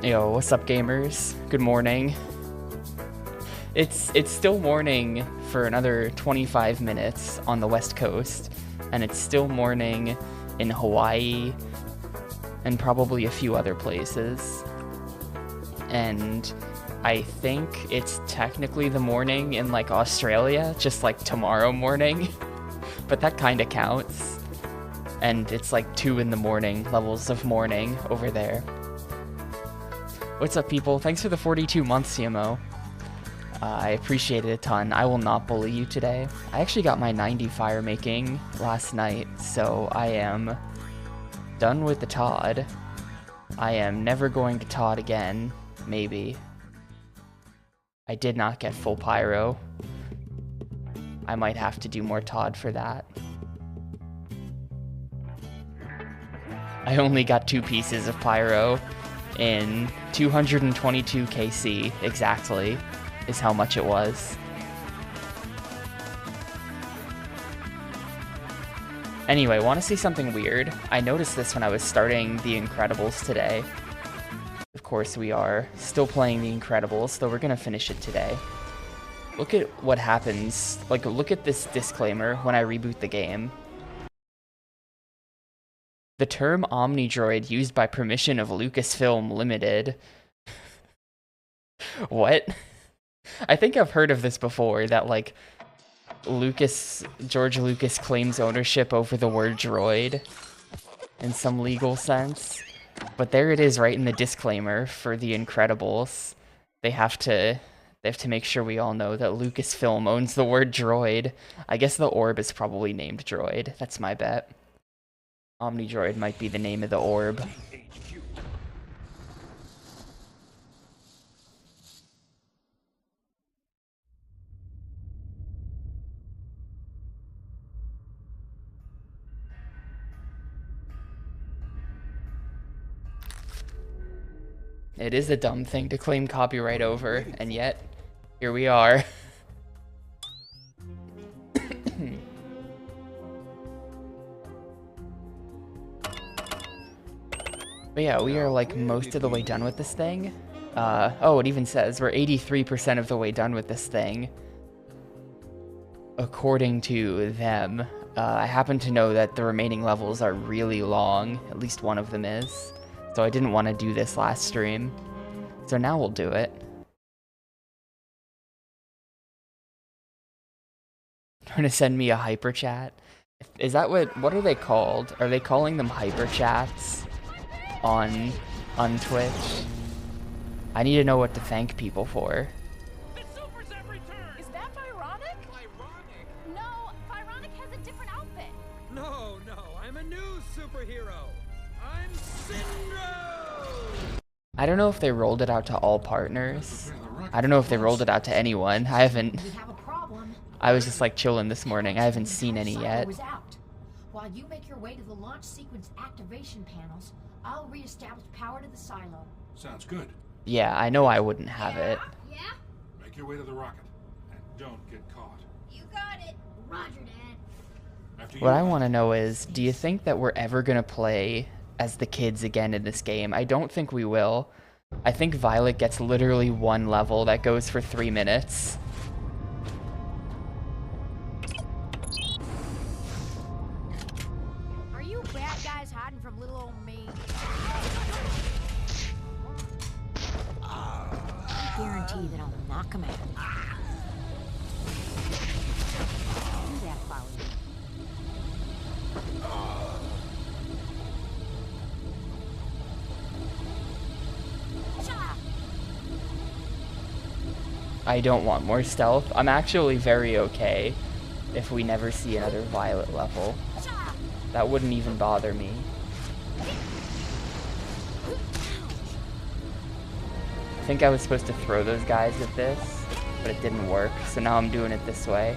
Yo, what's up, gamers? Good morning. It's still morning for another 25 minutes on the West Coast, and it's still morning in Hawaii and probably a few other places. And I think it's technically the morning in like Australia, just like tomorrow morning, but that kind of counts. And it's like 2 in the morning, levels of morning over there. What's up, people? Thanks for the 42 months, CMO. I appreciate it a ton. I will not bully you today. I actually got my 90 fire making last night, so I am done with the Todd. I am never going to Todd again, maybe. I did not get full pyro. I might have to do more Todd for that. I only got 2 pieces of pyro in 222 KC exactly is how much it was. Anyway, want to see something weird? I noticed this when I was starting The Incredibles today. Of course we are still playing The Incredibles, though we're gonna finish it today. Look at what happens, like look at this disclaimer when I reboot the game. The term Omnidroid used by permission of Lucasfilm Limited. What? I think I've heard of this before, that like George Lucas claims ownership over the word droid in some legal sense. But there it is right in the disclaimer for The Incredibles. They have to make sure we all know that Lucasfilm owns the word droid. I guess the orb is probably named droid. That's my bet. Omnidroid might be the name of the orb. It is a dumb thing to claim copyright over, and yet, here we are. But yeah, we are like most of the way done with this thing. Oh, it even says we're 83% of the way done with this thing. According to them. I happen to know that the remaining levels are really long. At least one of them is. So I didn't want to do this last stream. So now we'll do it. Trying to send me a hyper chat. Is that what are they called? Are they calling them hyper chats on Twitch? I need to know what to thank people for. The Super Set return! Is that Byronic? Ironic? No, Byronic has a different outfit. No, I'm a new superhero. I'm Syndrome! I don't know if they rolled it out to all partners. I don't know if they rolled it out to anyone. I haven't. We have a problem. I was just like chilling this morning. I haven't seen any yet. While you make your way to the launch sequence activation panels, I'll reestablish power to the silo. Sounds good. Yeah, I know I wouldn't have it. Yeah? Make your way to the rocket, and don't get caught. You got it. Roger, Dad. After What I want to know is, do you think that we're ever going to play as the kids again in this game? I don't think we will. I think Violet gets literally 1 level that goes for 3 minutes. Are you bad guys hiding from little old me? I guarantee that I'll knock him out. Do that if I were you. I don't want more stealth. I'm actually very okay if we never see another Violet level. That wouldn't even bother me. I think I was supposed to throw those guys at this, but it didn't work, so now I'm doing it this way.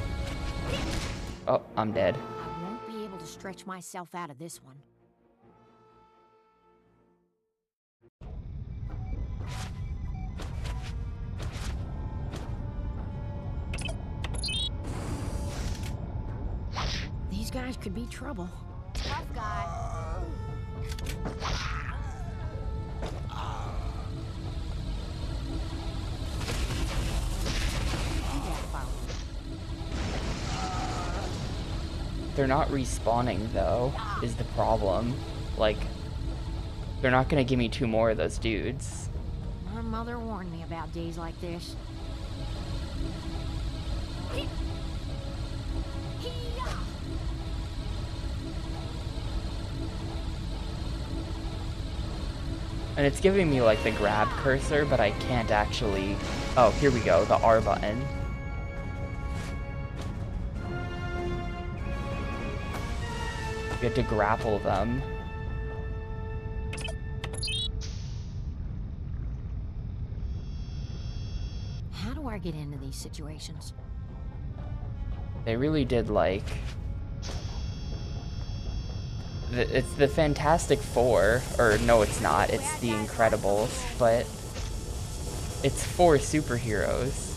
Oh, I'm dead. I won't be able to stretch myself out of this one. These guys could be trouble. Tough guy. They're not respawning, though, is the problem. Like, they're not gonna give me 2 more of those dudes. My mother warned me about days like this. And it's giving me, like, the grab cursor, but I can't actually... Oh, here we go, the R button. You have to grapple them. How do I get into these situations? They really did, like... It's the Fantastic Four, or no it's not, it's the Incredibles, but it's 4 superheroes.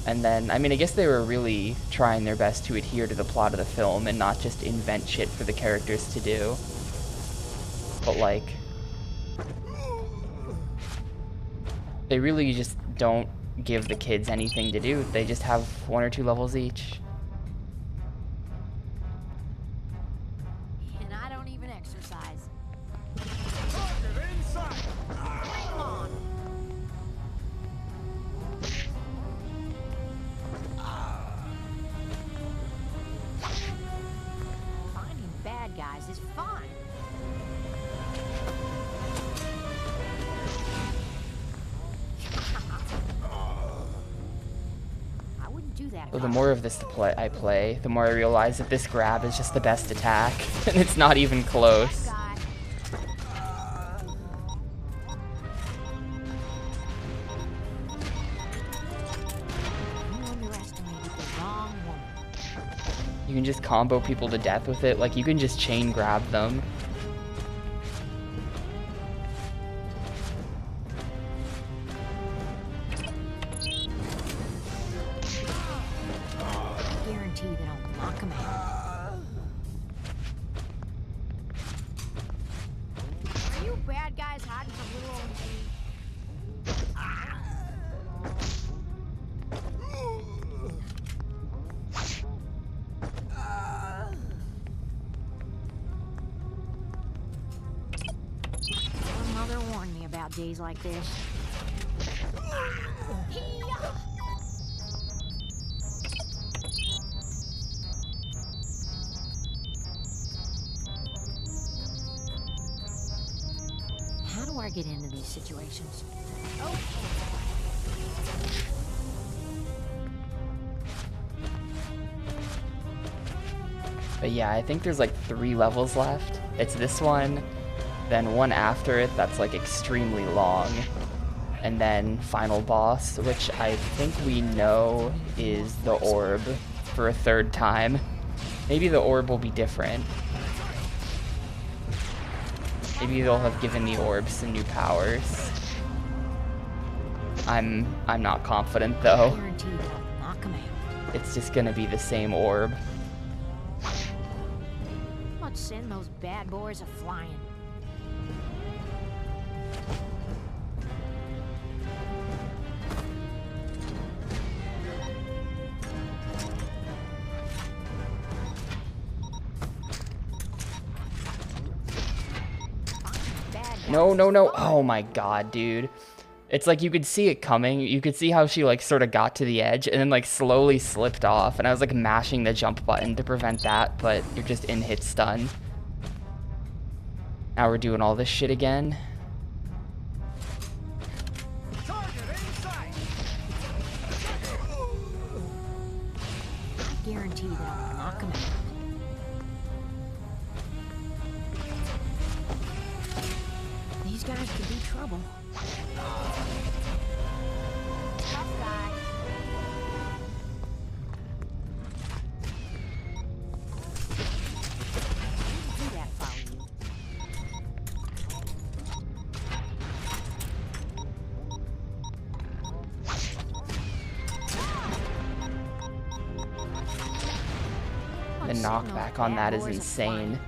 And then, I mean, I guess they were really trying their best to adhere to the plot of the film and not just invent shit for the characters to do. But like, they really just don't give the kids anything to do. They just have 1 or 2 levels each. So the more of this I play, the more I realize that this grab is just the best attack, and it's not even close. You can just combo people to death with it, like you can just chain grab them. Days like this. How do I get into these situations? But yeah, I think there's like 3 levels left. It's this one, then one after it that's like extremely long, and then final boss, which I think we know is the orb for a 3rd time. Maybe the orb will be different. Maybe they'll have given the orb some new powers. I'm not confident though. It's just gonna be the same orb. Let's send those bad boys a flying. No, no, no. Oh my god, dude. It's like you could see it coming. You could see how she like sort of got to the edge and then like slowly slipped off. And I was like mashing the jump button to prevent that, but you're just in hit stun. Now we're doing all this shit again. I guarantee that I'll knock him out. These guys could be trouble. Tough guy. Do that if I were you. The knockback on that is insane.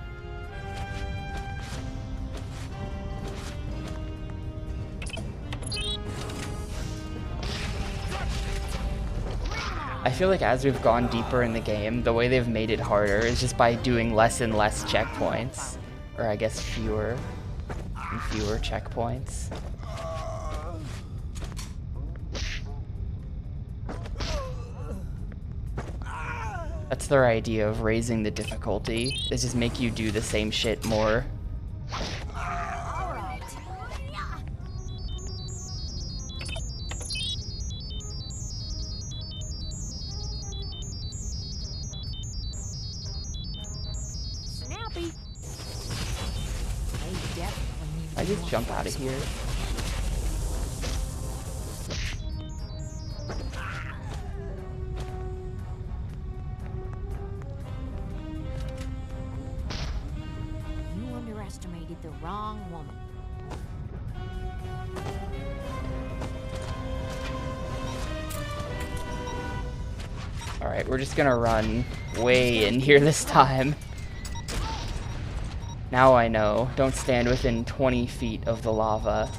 I feel like as we've gone deeper in the game, the way they've made it harder is just by doing less and less checkpoints. Or I guess fewer and fewer checkpoints. That's their idea of raising the difficulty, is just make you do the same shit more. Alright. Snappy. They definitely need I just more jump out of here. You underestimated the wrong woman. Alright, we're just gonna run way in here this time. Now I know. Don't stand within 20 feet of the lava.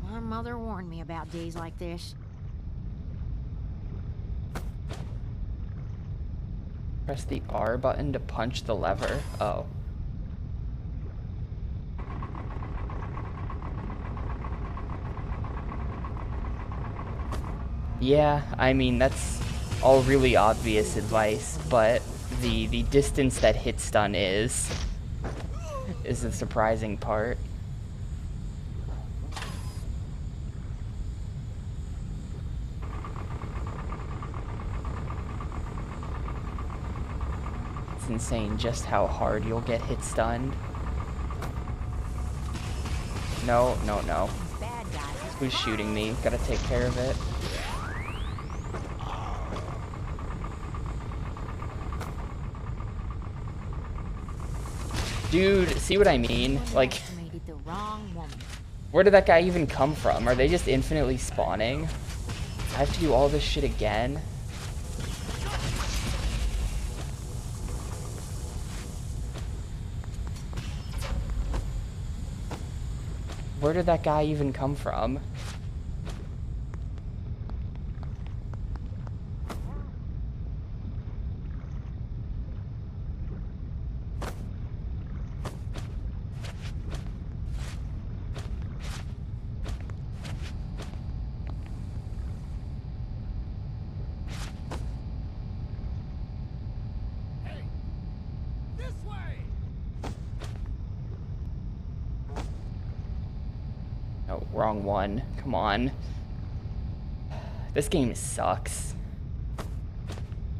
My mother warned me about days like this. Press the R button to punch the lever. Oh. Yeah, I mean, that's all really obvious advice, but the distance that hit stun is the surprising part. It's insane just how hard you'll get hit stunned. No, no, no. These bad guys. Who's shooting me? Gotta take care of it. Dude, see what I mean? You Like, underestimated the wrong woman. where did that guy even come from? Are they just infinitely spawning? I have to do all this shit again? Where did that guy even come from? Hey, this way. Oh, wrong one. Come on. This game sucks.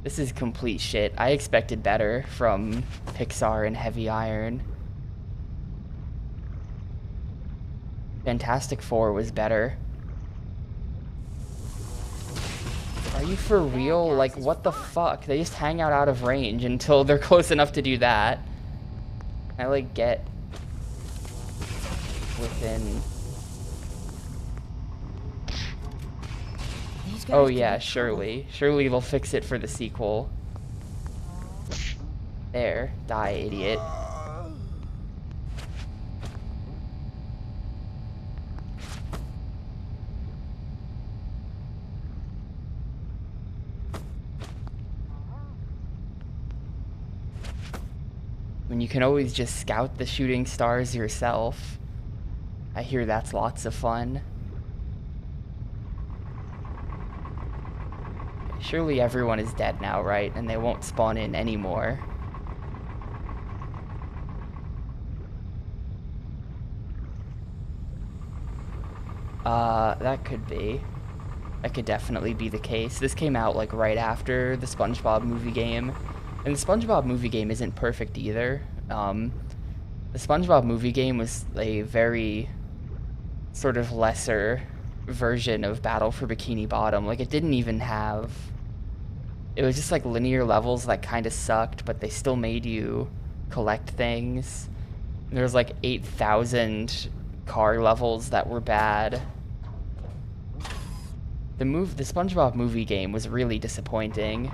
This is complete shit. I expected better from Pixar and Heavy Iron. Fantastic Four was better. Are you for real? Like, what the fuck? They just hang out of range until they're close enough to do that. I, like, get within... These guys Oh could yeah, be surely. Surely they'll fix it for the sequel. There. Die, idiot. When you can always just scout the shooting stars yourself. I hear that's lots of fun. Surely everyone is dead now, right? And they won't spawn in anymore. That could be. That could definitely be the case. This came out like right after the SpongeBob movie game. And the SpongeBob movie game isn't perfect either. The SpongeBob movie game was a very sort of lesser version of Battle for Bikini Bottom. Like, it didn't even have... It was just like linear levels that kind of sucked, but they still made you collect things. There's like 8,000 car levels that were bad. The SpongeBob movie game was really disappointing.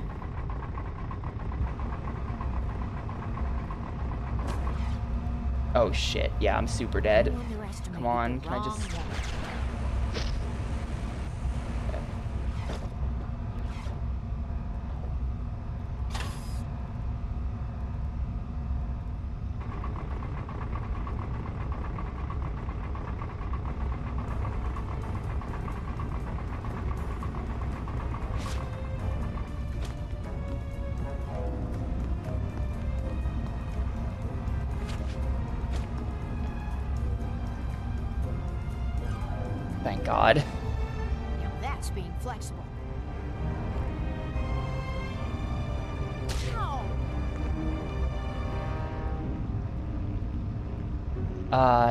Oh shit, yeah, I'm super dead. You underestimated Come on, the can I just... wrong woman. Thank God. Now that's being flexible. No.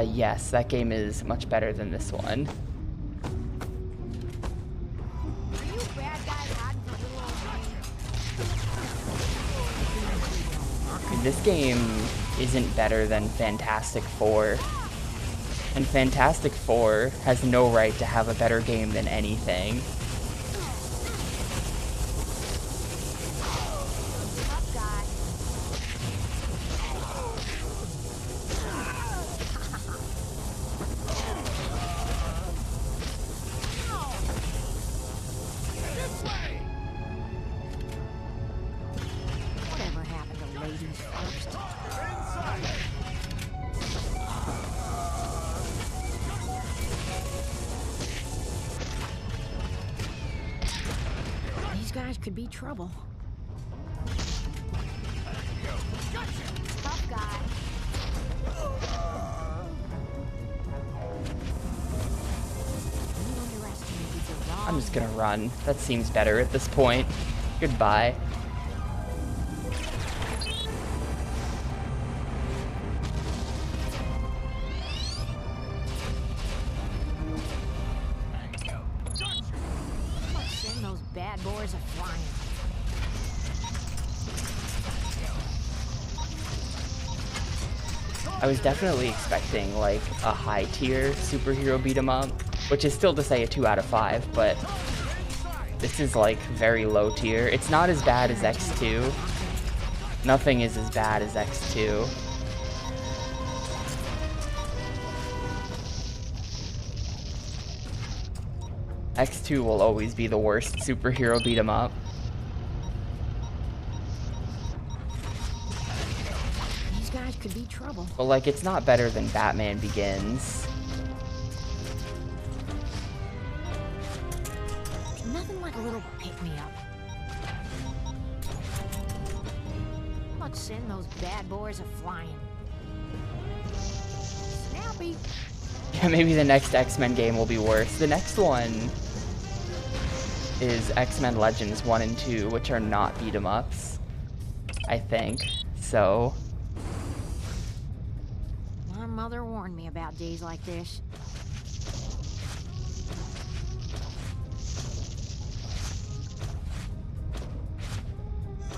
Yes, that game is much better than this one. Are you bad guys hiding from little old me? This game isn't better than Fantastic Four. And Fantastic Four has no right to have a better game than anything. Tough guy. This way! Whatever happened to ladies first? Inside! These guys could be trouble. Tough guy. You underestimated the wrong I'm just gonna run. That seems better at this point. Goodbye. Let's send those bad boys a flying. I was definitely expecting like a high tier superhero beat 'em up, which is still to say a 2 out of 5, but this is like very low tier. It's not as bad as X2. Nothing is as bad as X2. X2 will always be the worst superhero beat 'em up. These guys could be trouble. But like, it's not better than Batman Begins. Nothing like a little pick-me-up. Let's send those bad boys a flying. Snappy. Yeah, maybe the next X-Men game will be worse. The next one is X-Men Legends 1 and 2, which are not beat 'em ups, I think. So, My mother warned me about days like this.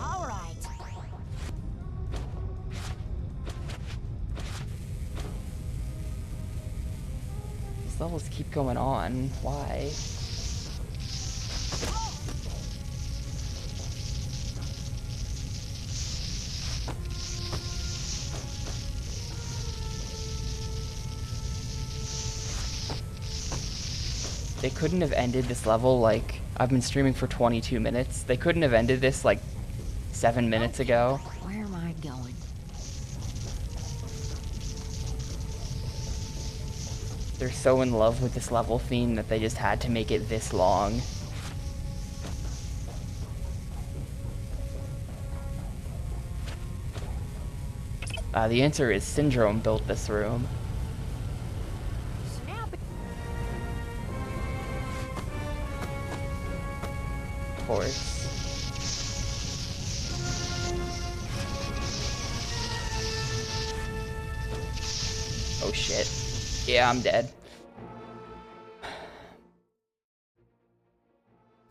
All right. these levels keep going on. Why? They couldn't have ended this level like, I've been streaming for 22 minutes. They couldn't have ended this like 7 minutes ago. Where am I going? They're so in love with this level theme that they just had to make it this long. The answer is Syndrome built this room. Snappy. Of course. Oh shit. Yeah, I'm dead.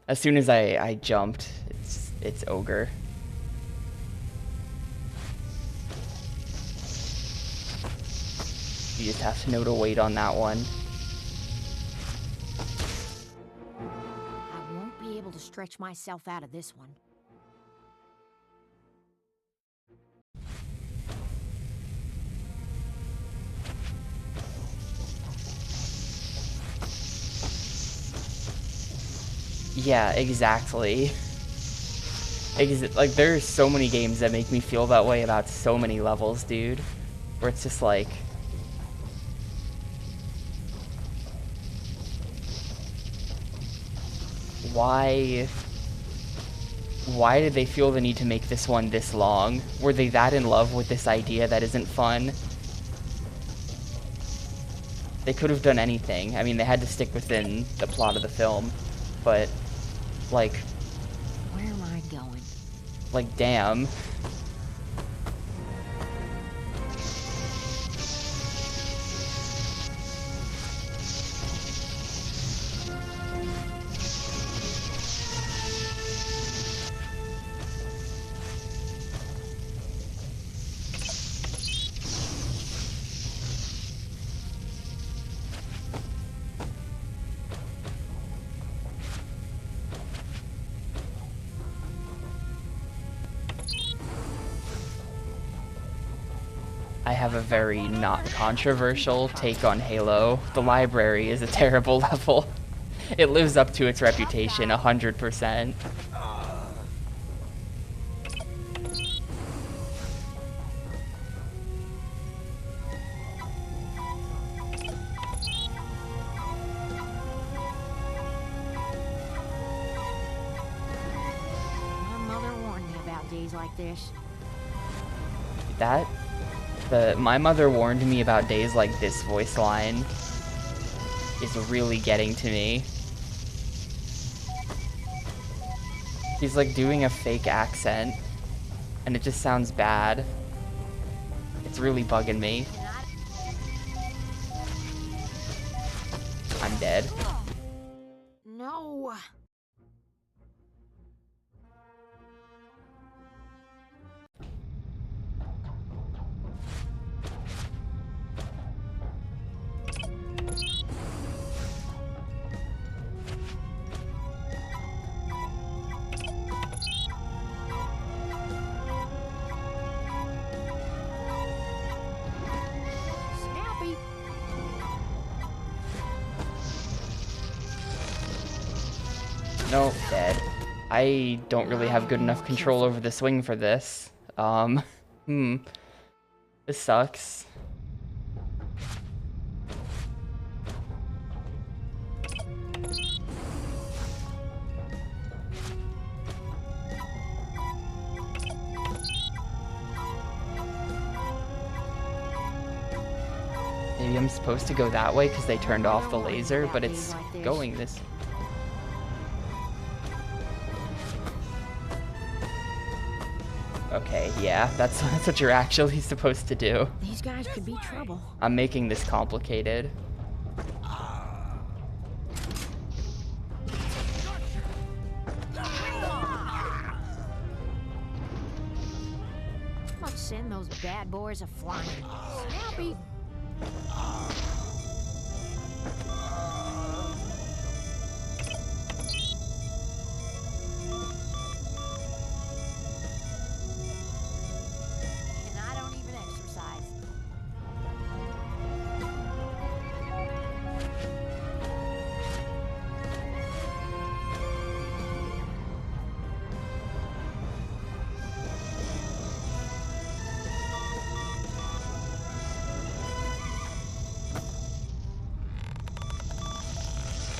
As soon as I jumped, it's ogre. You just have to know to wait on that one. I to stretch myself out of this one. Yeah, exactly. Like, there's so many games that make me feel that way about so many levels, dude. Where it's just like... Why did they feel the need to make this one this long? Were they that in love with this idea that isn't fun? They could have done anything. I mean, they had to stick within the plot of the film, but, like... Where am I going? Like, damn. I have a very not controversial take on Halo. The library is a terrible level. It lives up to its reputation 100%. My mother warned me about days like this. My mother warned me about days like this voice line is really getting to me. He's like doing a fake accent, and it just sounds bad. It's really bugging me. I'm dead. No. Snappy. Nope, dead. I don't really have good enough control over the swing for this. This sucks. Maybe I'm supposed to go that way because they turned off the laser, but it's going this... Okay, yeah, that's what you're actually supposed to do. These guys could be trouble. I'm making this complicated. Let's send those bad boys a flying. Snappy. And I don't even exercise.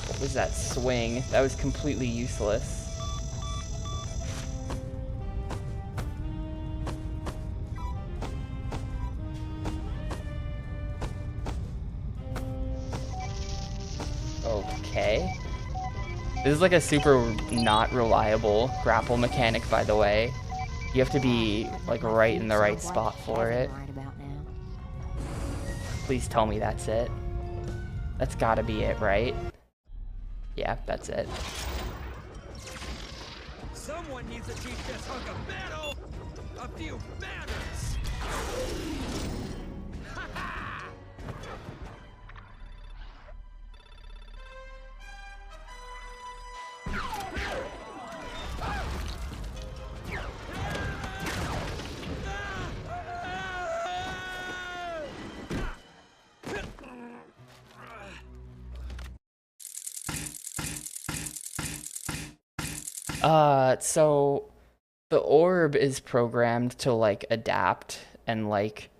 What was that swing? That was completely useless. Okay. This is like a super not reliable grapple mechanic, by the way. You have to be like right in the right spot for it. Right about now. Please tell me that's it. That's gotta be it, right? Yeah, that's it. Someone needs to teach this hunk of metal a few manners. So the orb is programmed to like adapt and like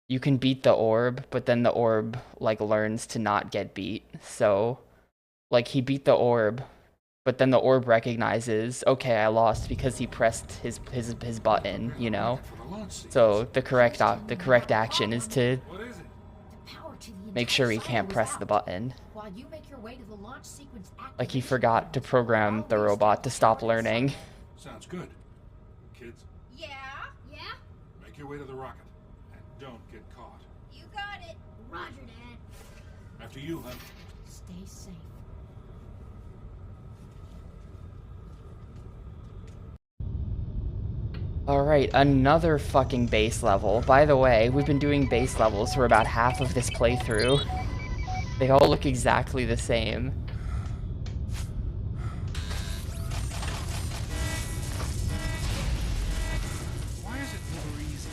you can beat the orb, but then the orb like learns to not get beat. So like he beat the orb, but then the orb recognizes, okay, I lost because he pressed his button, you know. So the correct action is to What is it? The power to the make sure he entire can't silo press is the out. button. While you make your way to the launch sequence Like he activation forgot to panels, program I'll the robot to reestablish stop power to the learning. silo. Sounds good. Kids, Yeah? Yeah? make your way to the rocket. And don't get caught. You got it. Roger, Dad. After you, Hunt. Stay safe. Alright, another fucking base level. By the way, we've been doing base levels for about half of this playthrough. They all look exactly the same. Why is it never easy?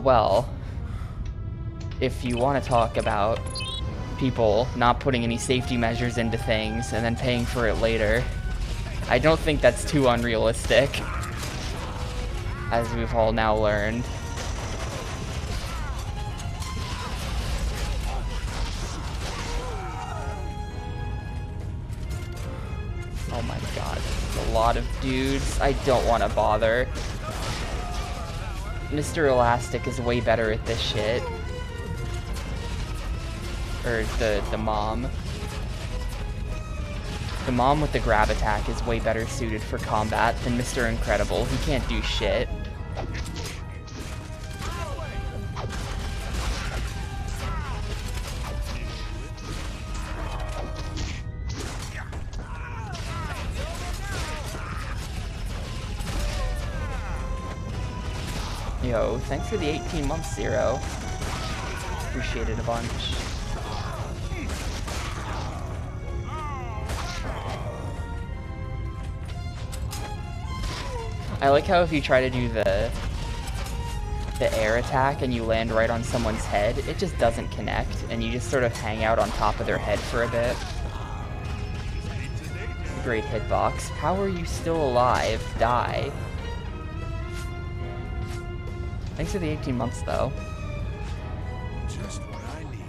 Well, if you want to talk about people not putting any safety measures into things and then paying for it later, I don't think that's too unrealistic, as we've all now learned. Oh my god, a lot of dudes. I don't want to bother. Mr. Elastic is way better at this shit. Or the mom. The mom with the grab attack is way better suited for combat than Mr. Incredible. He can't do shit. Yo, thanks for the 18 months, Zero. Appreciate it a bunch. I like how if you try to do the air attack and you land right on someone's head, it just doesn't connect, and you just sort of hang out on top of their head for a bit. Great hitbox. How are you still alive? Die. Thanks for the 18 months, though. Just what I need.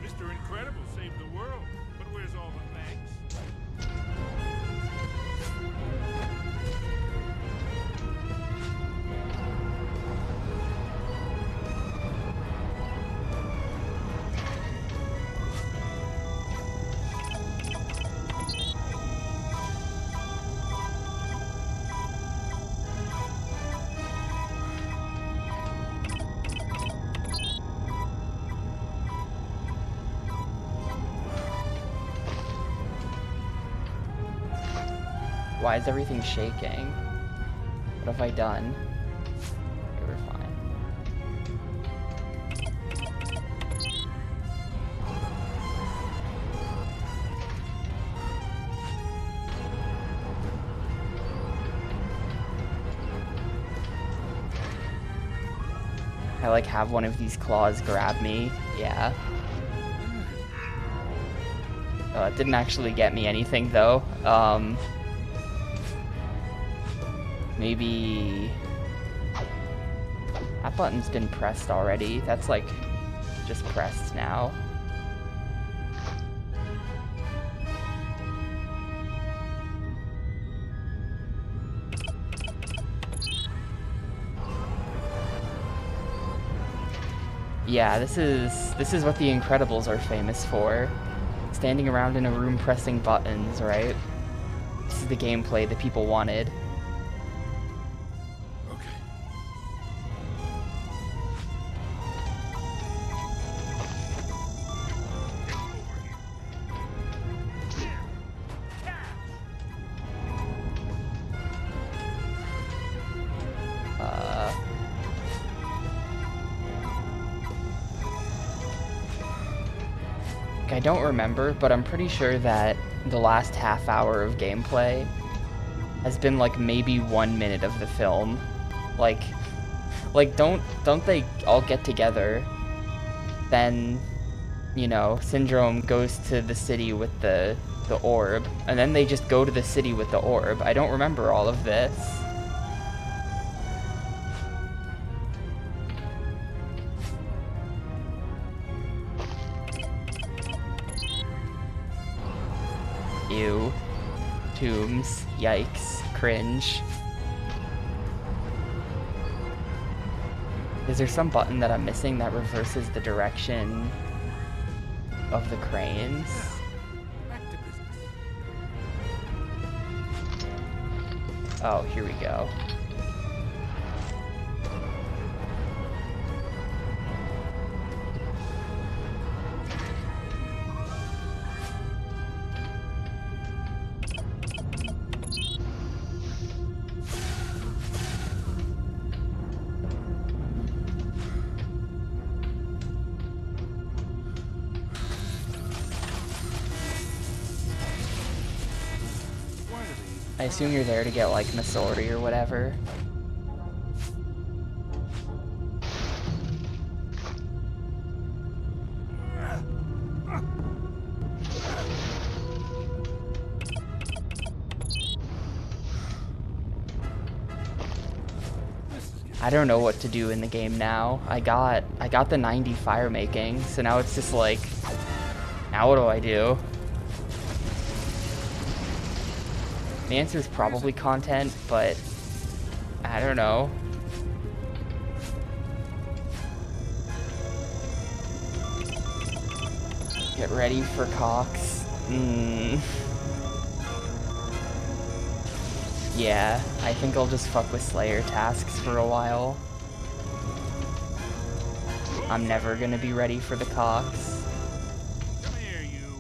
Mr. Incredible saved the world, but where's all the thanks? Why is everything shaking? What have I done? Okay, we're fine. I like have one of these claws grab me. Yeah. Oh, it didn't actually get me anything though. Maybe that button's been pressed already. That's like just pressed now. Yeah, this is what the Incredibles are famous for. Standing around in a room pressing buttons, right? This is the gameplay that people wanted. Okay. I don't remember, but I'm pretty sure that the last half hour of gameplay has been like maybe 1 minute of the film. Like don't they all get together? Then, you know, Syndrome goes to the city with the orb, and then they just go to the city with the orb. I don't remember all of this. Ew. Tombs. Yikes. Cringe. Is there some button that I'm missing that reverses the direction of the cranes? Back to business. Oh, here we go. I assume you're there to get, like, Masori or whatever. I don't know what to do in the game now. I got the 90 fire making, so now it's just like, now what do I do? The answer is probably content, but I don't know. Get ready for Cox. Yeah, I think I'll just fuck with Slayer tasks for a while. I'm never gonna be ready for the Cox. Come here, you.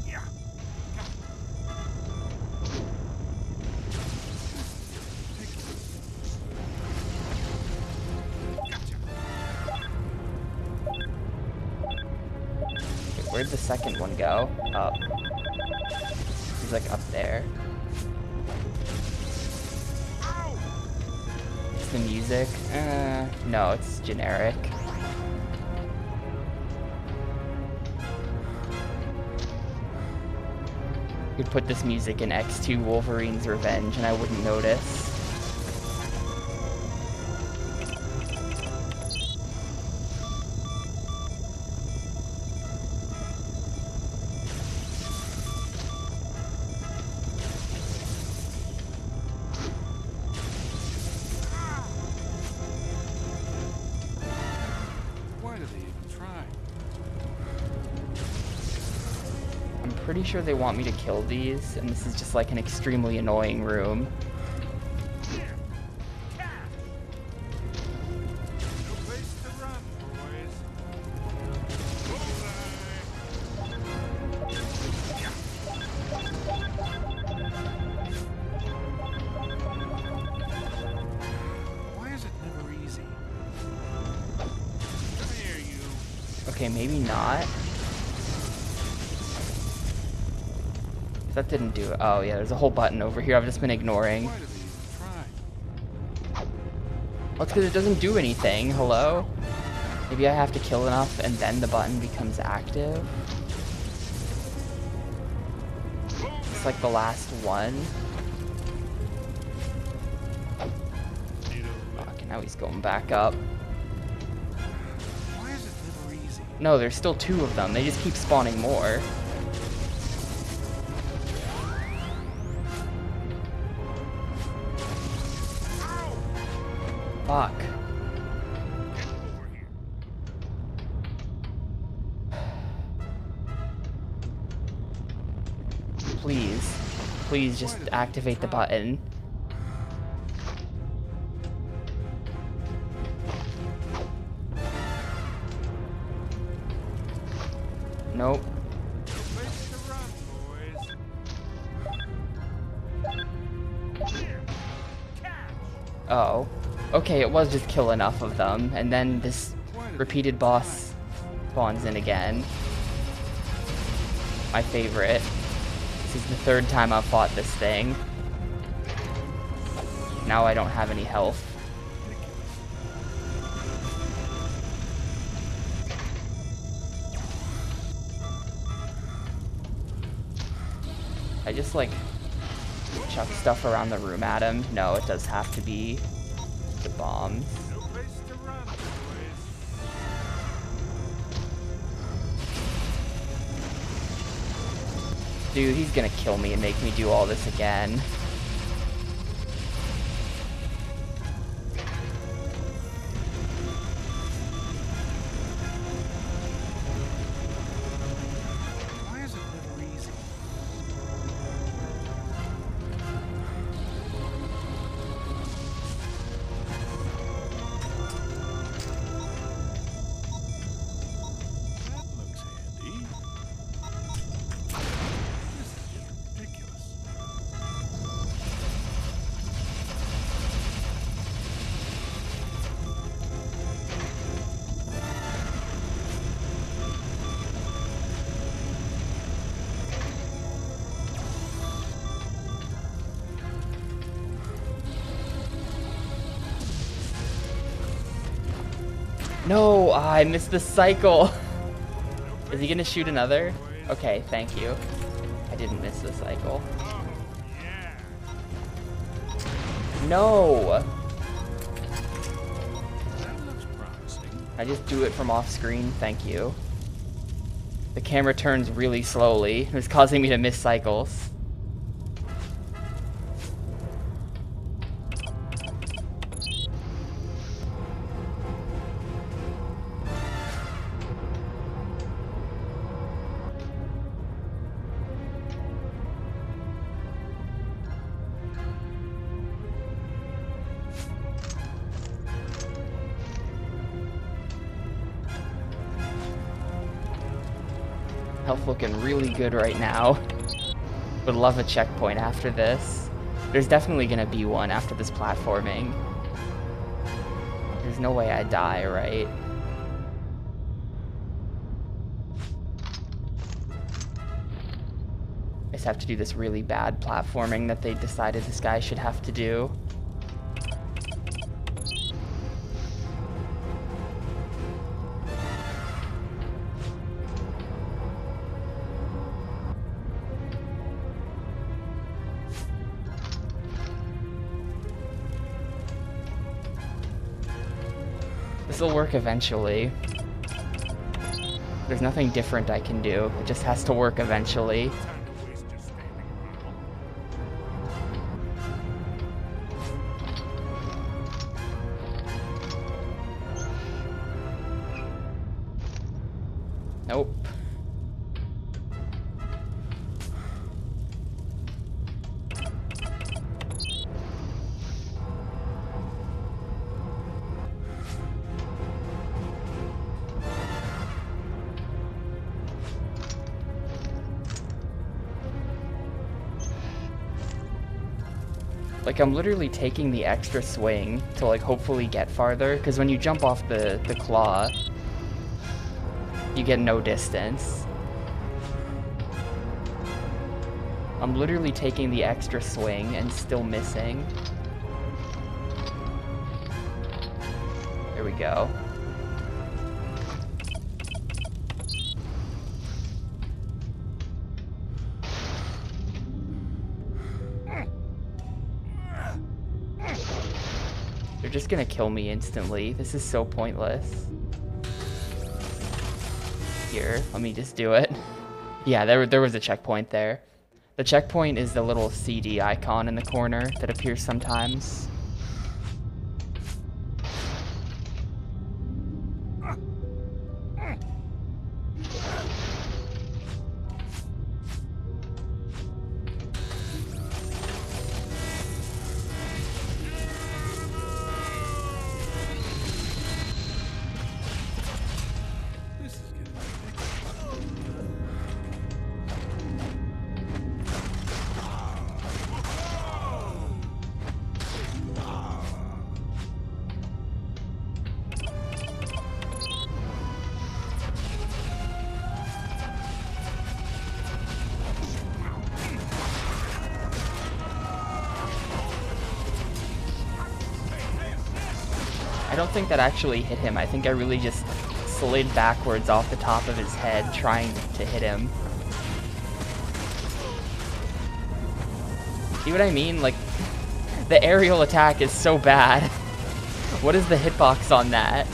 Yeah. Where'd the second one go? Up. He's like up there. It's the music. No, it's generic. You could put this music in X2 Wolverine's Revenge and I wouldn't notice. Pretty sure they want me to kill these, and this is just like an extremely annoying room. Why is it never easy? Come here, you. Okay, maybe not. That didn't do it. Oh yeah, there's a whole button over here I've just been ignoring. Why do they even try? Well, it's because it doesn't do anything. Hello? Maybe I have to kill enough and then the button becomes active. It's like the last one. Fuck, now he's going back up. Why is it never easy? No, there's still two of them. They just keep spawning more. Fuck. please. Please just activate the button. Nope. Place to run, boys. Here, catch. Oh. Okay, it was just kill enough of them, and then this repeated boss spawns in again. My favorite. This is the third time I've fought this thing. Now I don't have any health. I just like chuck stuff around the room at him. No, it does have to be the bombs. No place to run, boys. Dude, he's gonna kill me and make me do all this again. Why is it never easy? That looks handy. This is ridiculous. No, I missed the cycle. Is he gonna shoot another? Okay, thank you. I didn't miss the cycle. Oh, yeah. No! That looks promising. I just do it from off screen, thank you. The camera turns really slowly. It was causing me to miss cycles. Health looking really good right now. Would love a checkpoint after this. There's definitely gonna be one after this platforming. There's no way I die, right? I just have to do this really bad platforming that they decided this guy should have to do. This'll work eventually. There's nothing different I can do. It just has to work eventually. Time to waste just standing around. Nope. Like, I'm literally taking the extra swing to, like, hopefully get farther, because when you jump off the claw, you get no distance. I'm literally taking the extra swing and still missing. There we go. They're just gonna kill me instantly. This is so pointless. Here, let me just do it. Yeah, there was a checkpoint there. The checkpoint is the little CD icon in the corner that appears sometimes. I don't think that actually hit him. I think I really just slid backwards off the top of his head trying to hit him. See what I mean? Like, the aerial attack is so bad. What is the hitbox on that?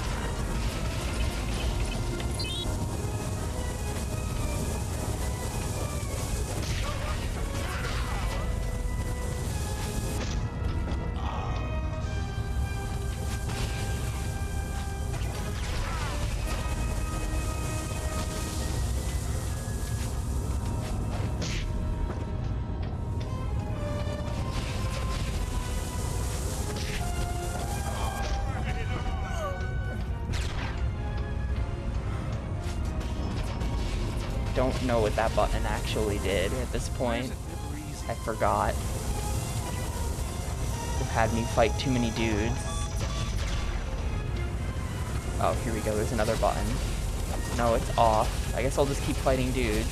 Don't know what that button actually did at this point. I forgot. It had me fight too many dudes. Oh, here we go. There's another button. No, it's off. I guess I'll just keep fighting dudes.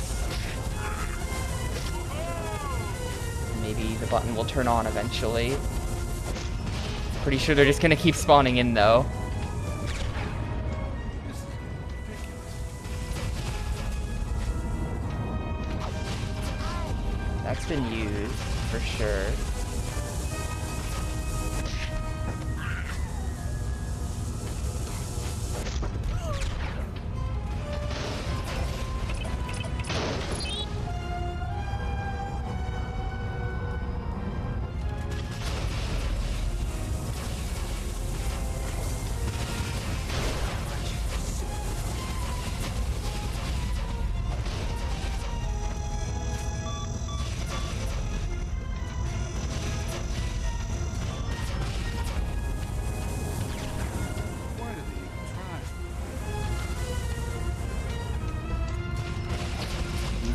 Maybe the button will turn on eventually. Pretty sure they're just gonna keep spawning in though. That's been used, for sure.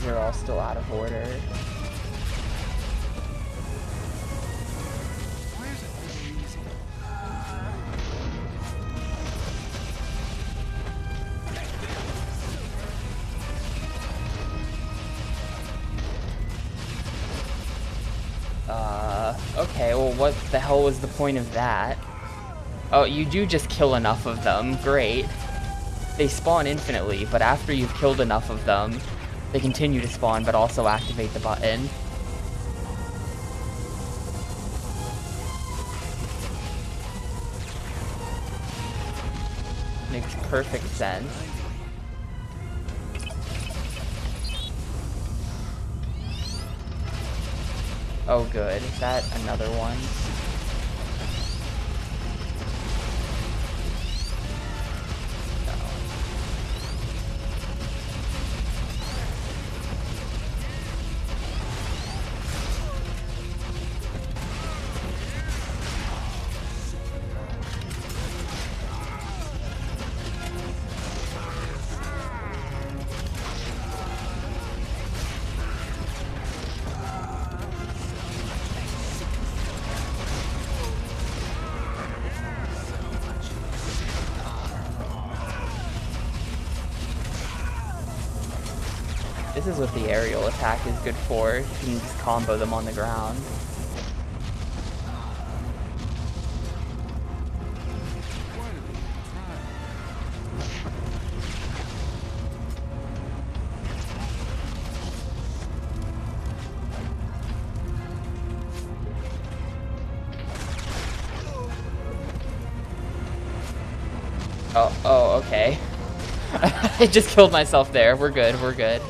They're all still out of order. Why is it really easy? Okay, well what the hell was the point of that? Oh, you do just kill enough of them, great. They spawn infinitely, but after you've killed enough of them, they continue to spawn, but also activate the button. Makes perfect sense. Oh good, is that another one? This is what the aerial attack is good for. You can just combo them on the ground. Oh, okay. I just killed myself there. We're good, we're good.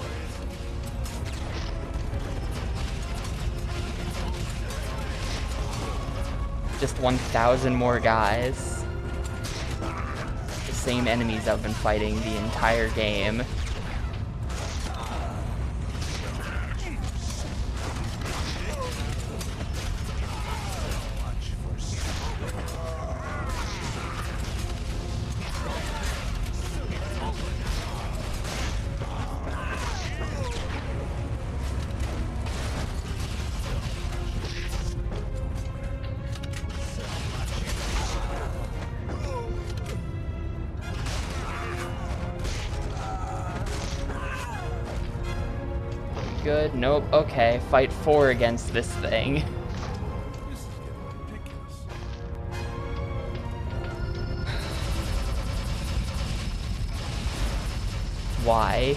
Just 1,000 more guys. The same enemies I've been fighting the entire game. Good. Nope. Okay. Fight 4 against this thing. This is getting ridiculous. why.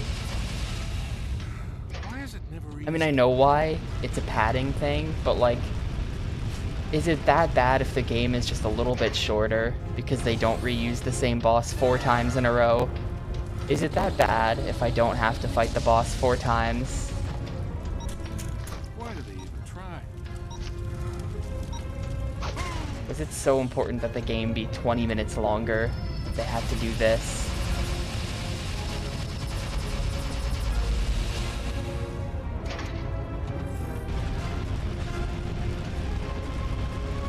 Why is it never easy? I mean, I know why. It's a padding thing, but like, is it that bad if the game is just a little bit shorter because they don't reuse the same boss 4 times in a row? Is it that bad if I don't have to fight the boss 4 times? Why do they even try? Was it so important that the game be 20 minutes longer if they had to do this?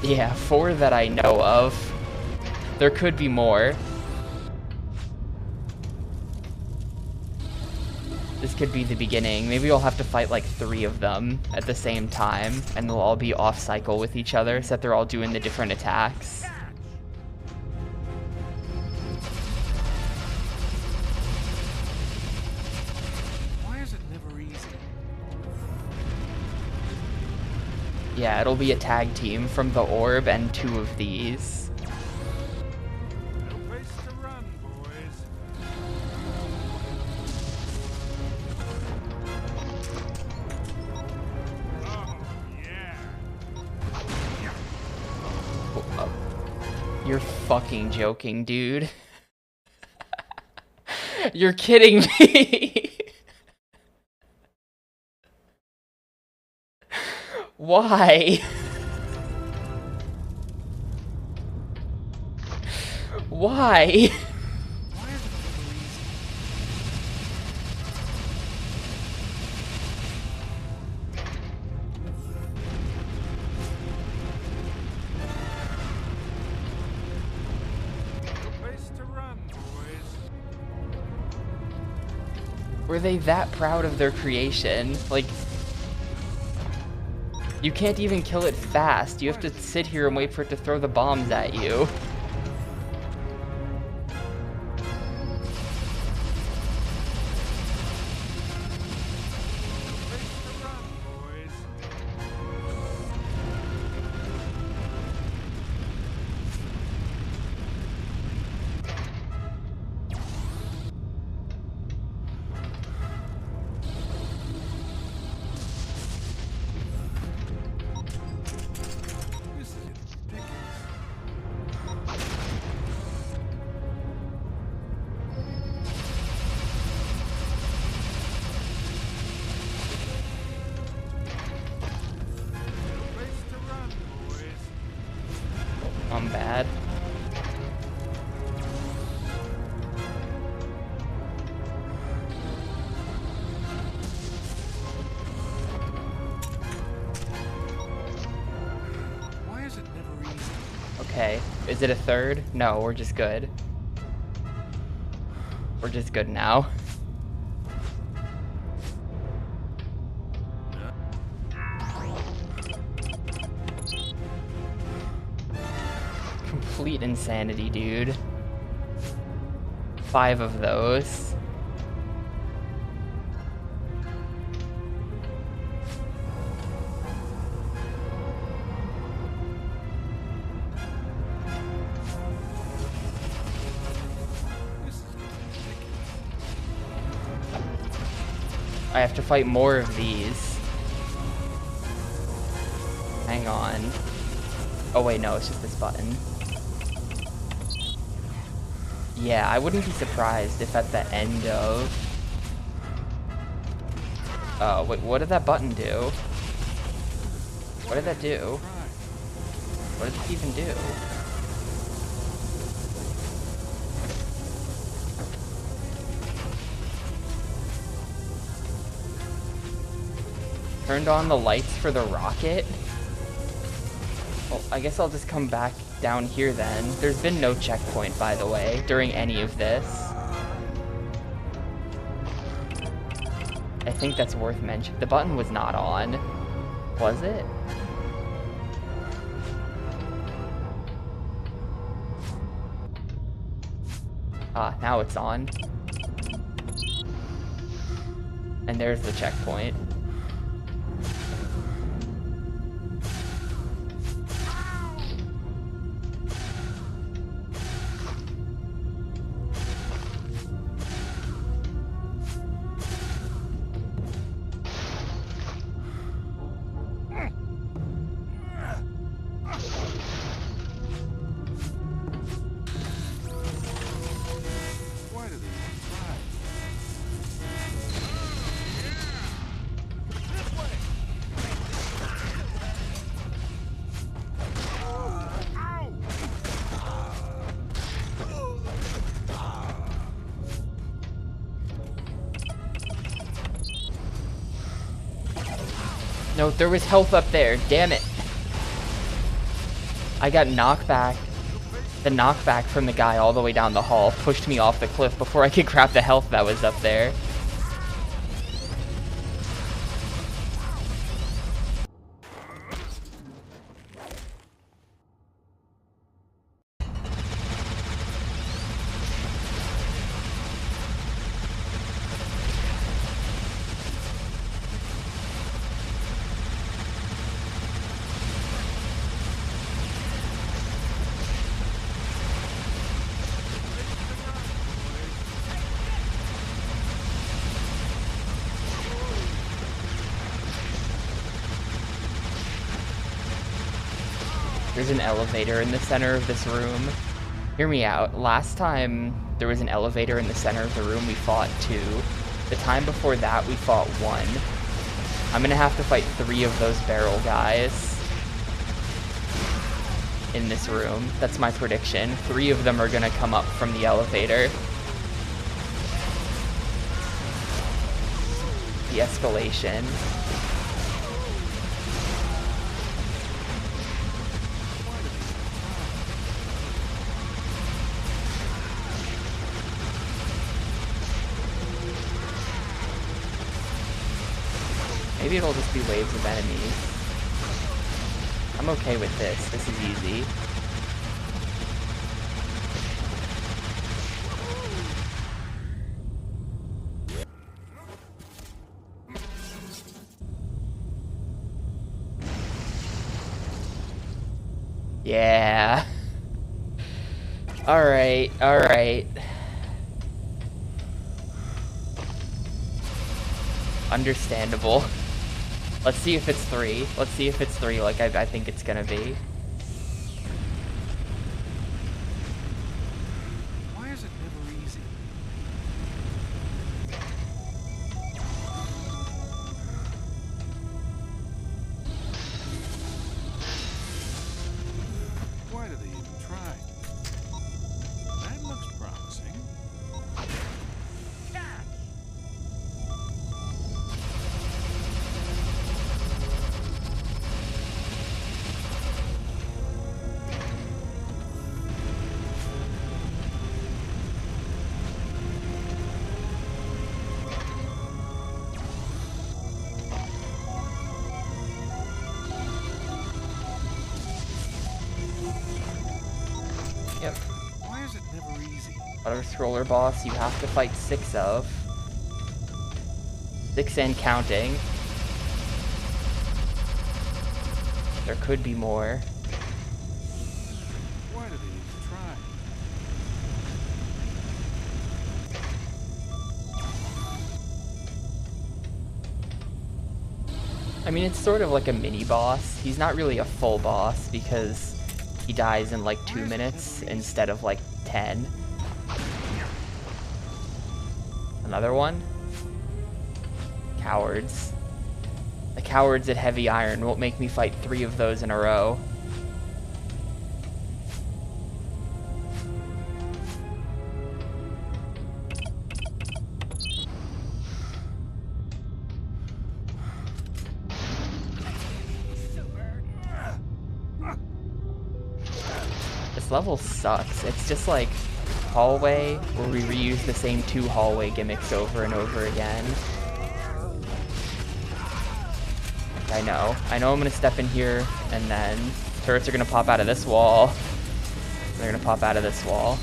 Yeah, 4 that I know of. There could be more. This could be the beginning. Maybe I'll have to fight like 3 of them at the same time, and they'll all be off cycle with each other, so that they're all doing the different attacks. Why is it never easy? Yeah, it'll be a tag team from the orb and 2 of these. No place to run, boys. Oh, yeah. Oh, you're fucking joking, dude. You're kidding me. Why? Why? Why is it never easy? No place to run, boys. Were they that proud of their creation? Like, you can't even kill it fast. You have to sit here and wait for it to throw the bombs at you. Place to run, boys. This is ridiculous. No place to run, boys. I'm bad. Why is it never easy? Okay, is it a 3rd? No, we're just good. We're just good now. Complete insanity, dude. 5 of those. This is ridiculous. I have to fight more of these. Hang on. Oh wait, no, it's just this button. Yeah, I wouldn't be surprised if at the end of... Oh, wait, what did that button do? What did that do? Try. What did it even do? Turned on the lights for the rocket? Well, I guess I'll just come back down here then. There's been no checkpoint, by the way, during any of this. I think that's worth mentioning. The button was not on. Was it? Ah, now it's on. And there's the checkpoint. No, there was health up there. Damn it. I got knockback. The knockback from the guy all the way down the hall pushed me off the cliff before I could grab the health that was up there. There's an elevator in the center of this room. Hear me out. Last time there was an elevator in the center of the room, we fought 2. The time before that, we fought 1. I'm gonna have to fight 3 of those barrel guys in this room. That's my prediction. 3 of them are gonna come up from the elevator. The escalation. Maybe it'll just be waves of enemies. I'm okay with this. This is easy. Yeah. Alright, alright. Understandable. Let's see if it's 3. Let's see if it's 3 like I think it's gonna be. Why is it never easy? Why do they even try? That looks promising. Yep. Why is it never easy? Auto scroller boss you have to fight 6 of. 6 and counting. There could be more. Why do they even try? I mean, it's sort of like a mini boss. He's not really a full boss because he dies in like 2 minutes instead of like 10. Another one? Cowards. The cowards at Heavy Iron won't make me fight 3 of those in a row. This level sucks. It's just like hallway where we reuse the same 2 hallway gimmicks over and over again. I know I'm gonna step in here and then turrets are gonna pop out of this wall. They're gonna pop out of this wall.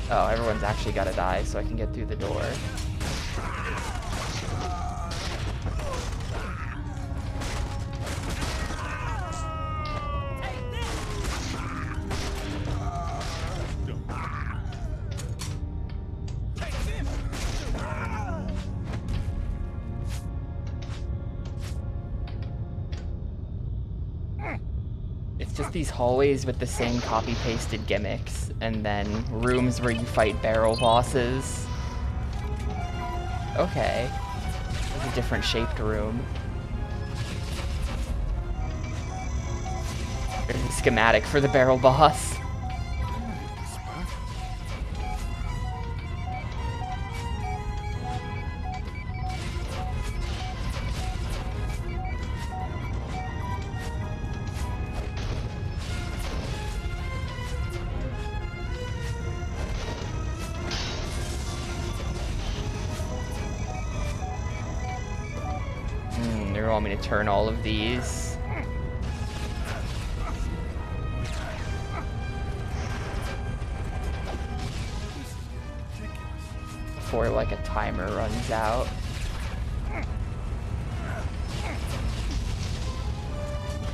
Oh, everyone's actually gotta die so I can get through the door. It's just these hallways with the same copy-pasted gimmicks, and then rooms where you fight barrel bosses. Okay. It's a different shaped room. There's a schematic for the barrel boss. even want me to turn all of these. Before like a timer runs out.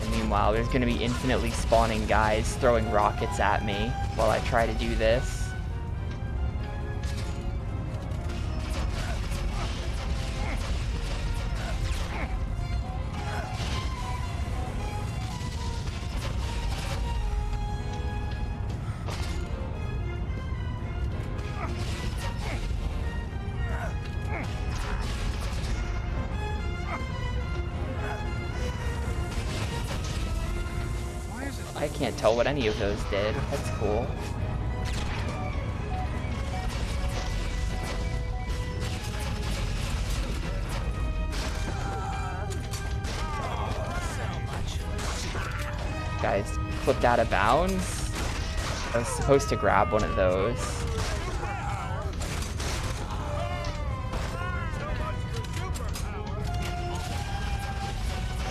And meanwhile, there's gonna be infinitely spawning guys throwing rockets at me while I try to do this. I can't tell what any of those did. That's cool. Guys, flipped out of bounds. I was supposed to grab one of those.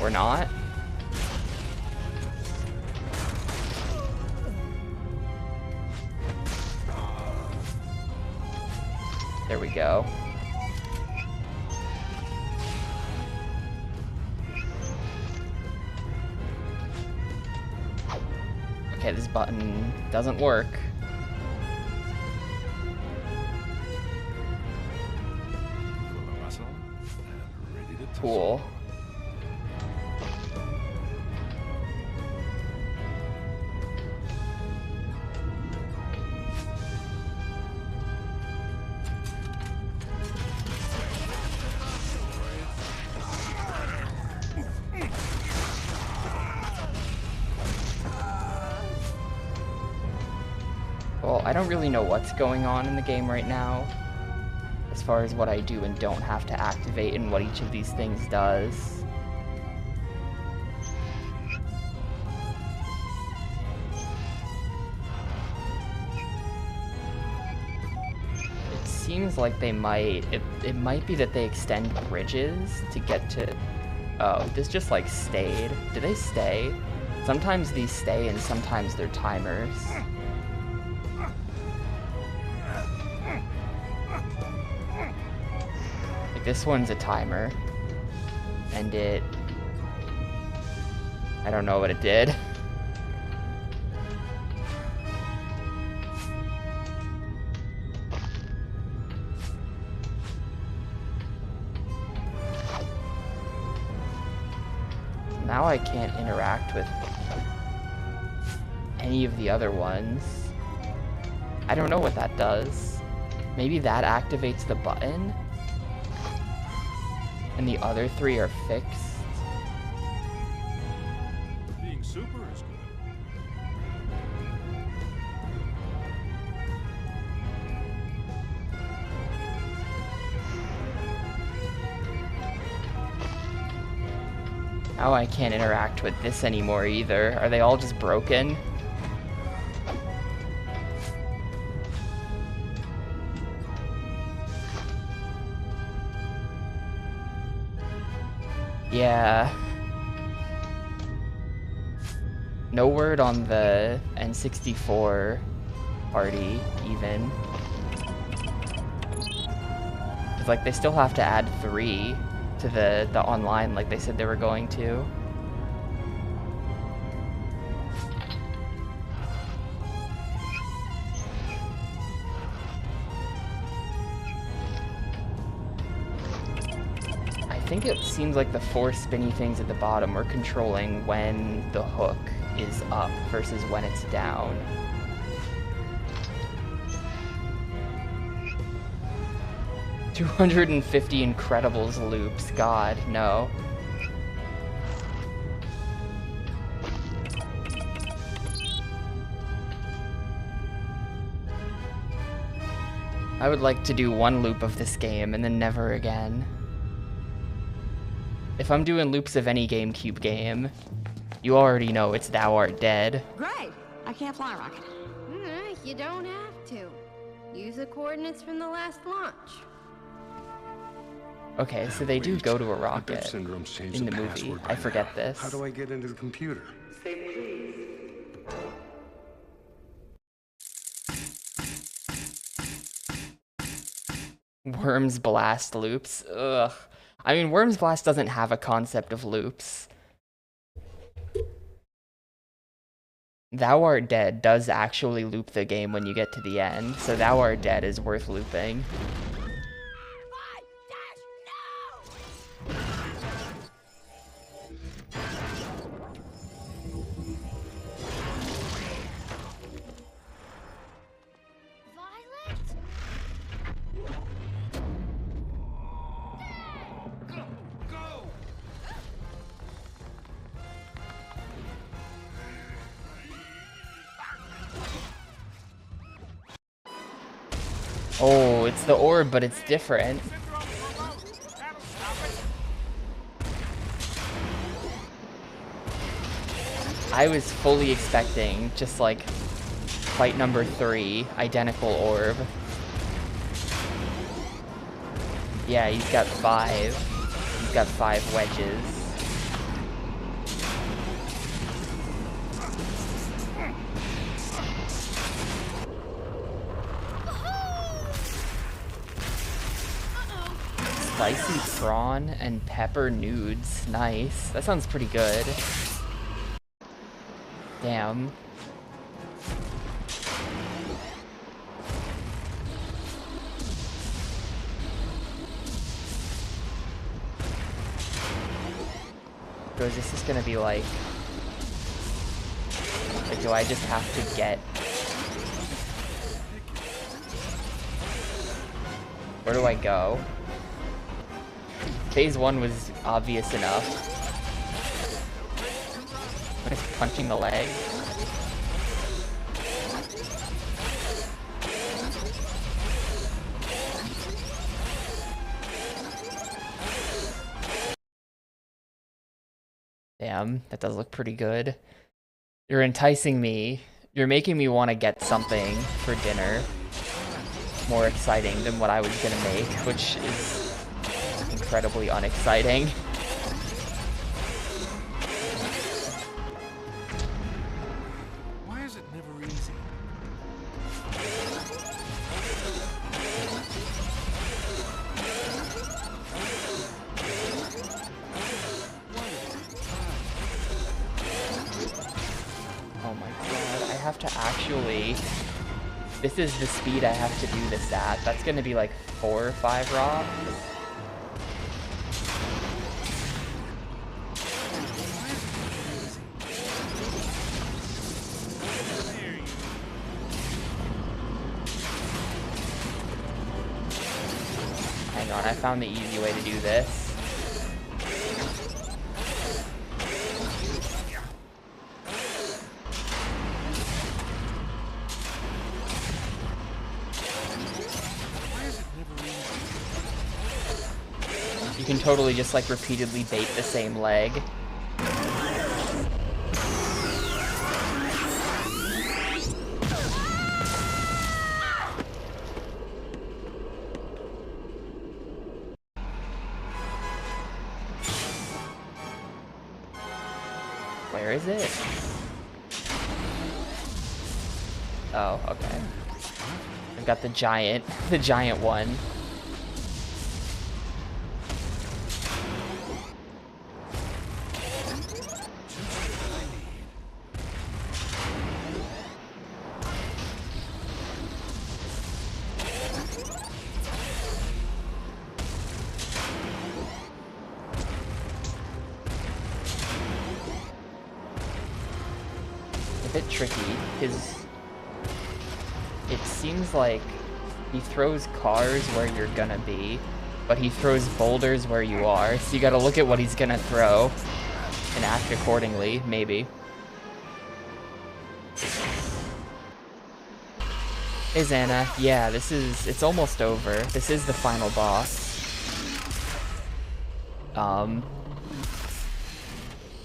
Or not. There we go. Okay, this button doesn't work. Cool. Well, I don't really know what's going on in the game right now, as far as what I do and don't have to activate and what each of these things does. It seems like they might, it might be that they extend bridges to get to, oh, this just like stayed. Do they stay? Sometimes these stay and sometimes they're timers. This one's a timer, and I don't know what it did. Now I can't interact with any of the other ones. I don't know what that does. Maybe that activates the button? And the other three are fixed. Being super is good. Now I can't interact with this anymore either. Are they all just broken? Yeah. No word on the N64 party, even. It's like they still have to add 3 to the online like they said they were going to. I think it seems like the 4 spinny things at the bottom are controlling when the hook is up versus when it's down. $250 Incredibles loops, God, no. I would like to do 1 loop of this game and then never again. If I'm doing loops of any GameCube game, you already know it's Thou Art Dead. Great! I can't fly a rocket. You don't have to. Use the coordinates from the last launch. Okay, so they do go to a My birth rocket syndrome's changed in the the movie. password I by forget now. this. How do I get into the computer? Worms Blast loops. Ugh. I mean, Worms Blast doesn't have a concept of loops. Thou Art Dead does actually loop the game when you get to the end, so Thou Art Dead is worth looping. Oh, it's the orb, but it's different. I was fully expecting just like fight number 3, identical orb. Yeah, he's got 5. He's got 5 wedges. Spicy prawn and pepper nudes. Nice. That sounds pretty good. Damn. So is this just gonna be like, do I just have to get... Where do I go? Phase 1 was obvious enough. What is punching the leg? Damn, that does look pretty good. You're enticing me. You're making me want to get something for dinner more exciting than what I was gonna make, which is incredibly unexciting. Why is it never easy? Oh my god, I have to actually... This is the speed I have to do this at. That's gonna be like 4 or 5 rocks. Hang on, I found the easy way to do this. You can totally just like repeatedly bait the same leg. Where is it? Oh, okay. I've got the giant one. A bit tricky. It seems like he throws cars where you're gonna be, but he throws boulders where you are, so you gotta look at what he's gonna throw and act accordingly, maybe. Hey Xana, yeah, it's almost over. This is the final boss.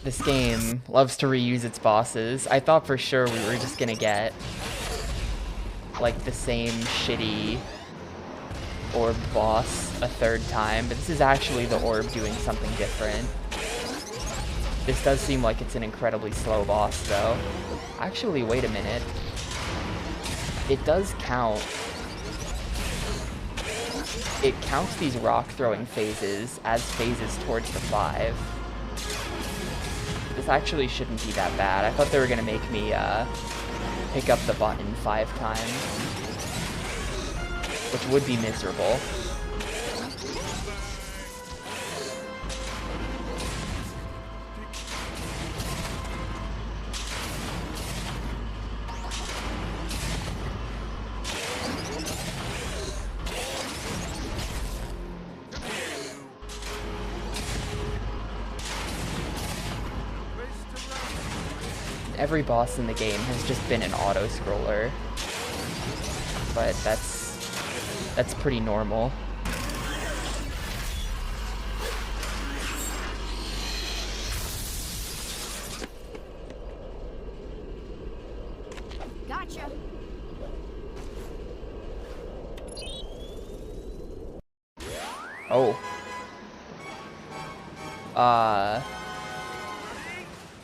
This game loves to reuse its bosses. I thought for sure we were just gonna get like the same shitty orb boss a third time, but this is actually the orb doing something different. This does seem like it's an incredibly slow boss, though. Actually, wait a minute. It does count. It counts these rock throwing phases as phases towards the 5. This actually shouldn't be that bad. I thought they were gonna make me pick up the button 5 times, which would be miserable. Every boss in the game has just been an auto-scroller, but that's pretty normal. Gotcha. Oh.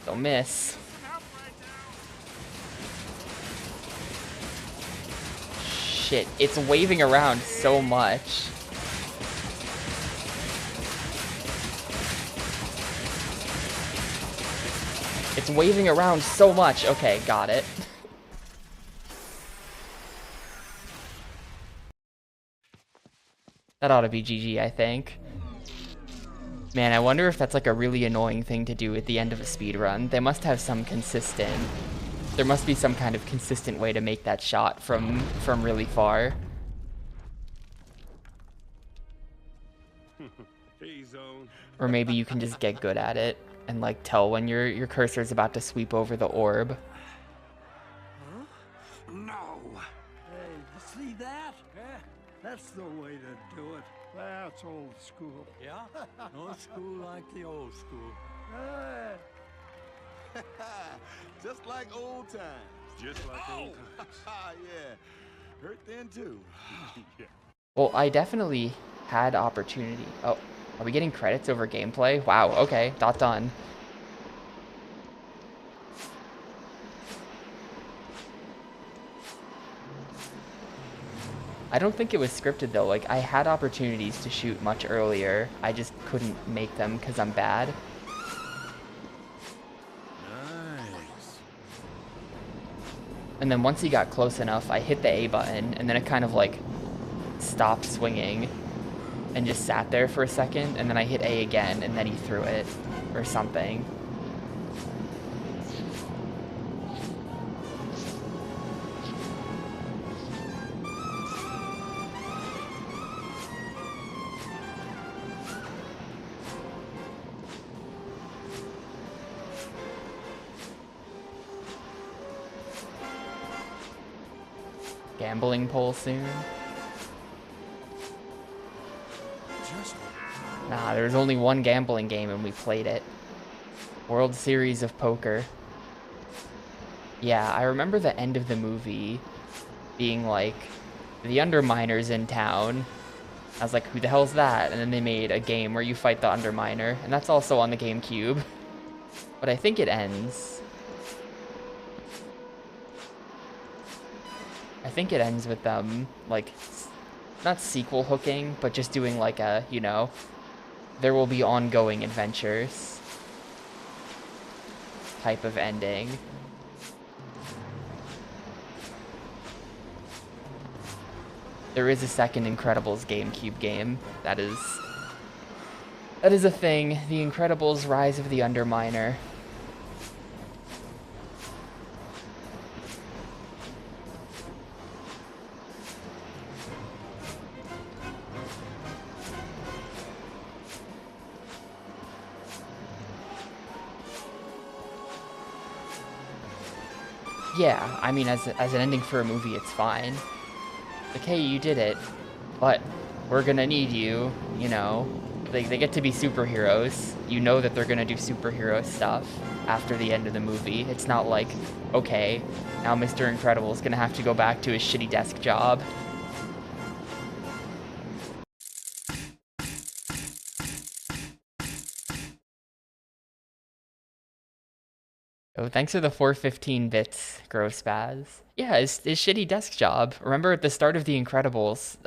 Don't miss. Shit, it's waving around so much. It's waving around so much. Okay, got it. That ought to be GG, I think. Man, I wonder if that's like a really annoying thing to do at the end of a speedrun. They must have some consistent... There must be some kind of consistent way to make that shot from really far. Or maybe you can just get good at it and like tell when your cursor's about to sweep over the orb. No. Hey, you see that? That's the way to do it. That's old school. Yeah? No school like the old school. Just like old times. Just like old times. Yeah. Hurt then too. Yeah. Well, I definitely had opportunity. Oh, are we getting credits over gameplay? Wow, okay, dot done. I don't think it was scripted though. Like, I had opportunities to shoot much earlier. I just couldn't make them because I'm bad. Nice. And then once he got close enough, I hit the A button, and then it kind of like stopped swinging and just sat there for a second, and then I hit A again, and then he threw it or something. Gambling poll soon? Nah, there's only one gambling game and we played it. World Series of Poker. Yeah, I remember the end of the movie being like, the Underminer's in town. I was like, who the hell's that? And then they made a game where you fight the Underminer, and that's also on the Gamecube. But I think it ends. I think it ends with them, like, not sequel hooking, but just doing like a, you know, there will be ongoing adventures type of ending. There is a second Incredibles GameCube game. That is a thing. The Incredibles Rise of the Underminer. Yeah, I mean, as an ending for a movie, it's fine. Like, hey, you did it, but we're gonna need you, you know. They get to be superheroes. You know that they're gonna do superhero stuff after the end of the movie. It's not like, okay, now Mr. Incredible's gonna have to go back to his shitty desk job. Oh, thanks for the 415 bits, Gross Spaz. Yeah, his shitty desk job. Remember at the start of The Incredibles,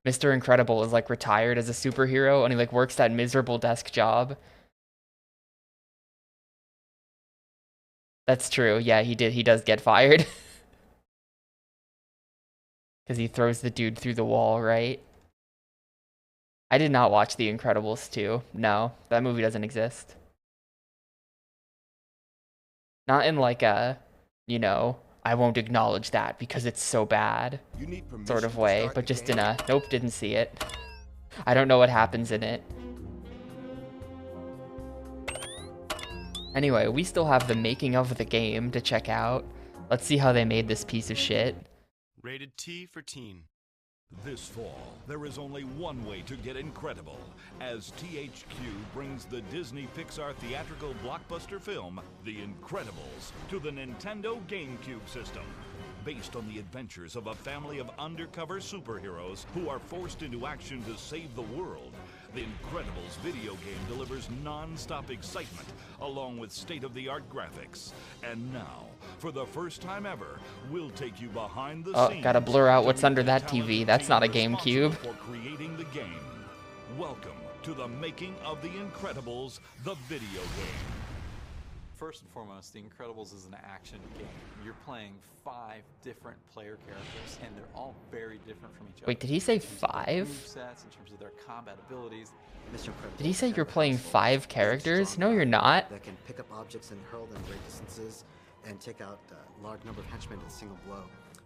Mr. Incredible is like retired as a superhero and he like works that miserable desk job. That's true. Yeah, he does get fired. Because he throws the dude through the wall, right? I did not watch The Incredibles 2. No, that movie doesn't exist. Not in like a, you know, I won't acknowledge that because it's so bad sort of way, but just in a, nope, didn't see it. I don't know what happens in it. Anyway, we still have the making of the game to check out. Let's see how they made this piece of shit. Rated T for teen. This fall, there is only one way to get incredible as THQ brings the Disney Pixar theatrical blockbuster film, The Incredibles, to the Nintendo Gamecube system. Based on the adventures of a family of undercover superheroes who are forced into action to save the world, The Incredibles video game delivers non-stop excitement along with state-of-the-art graphics. And now, for the first time ever, we'll take you behind the scenes. Oh, gotta blur out what's under that TV. That's not a GameCube. For creating the game. Welcome to the making of The Incredibles, the video game. First and foremost, The Incredibles is an action game. You're playing 5 different player characters, and they're all very different from each other. Wait, did he say 5? Movesets, in terms of their combat abilities. Did he say you're playing 5 characters? No, you're not. That can pick up objects and hurl them great distances, and take out a large number of henchmen in a single blow.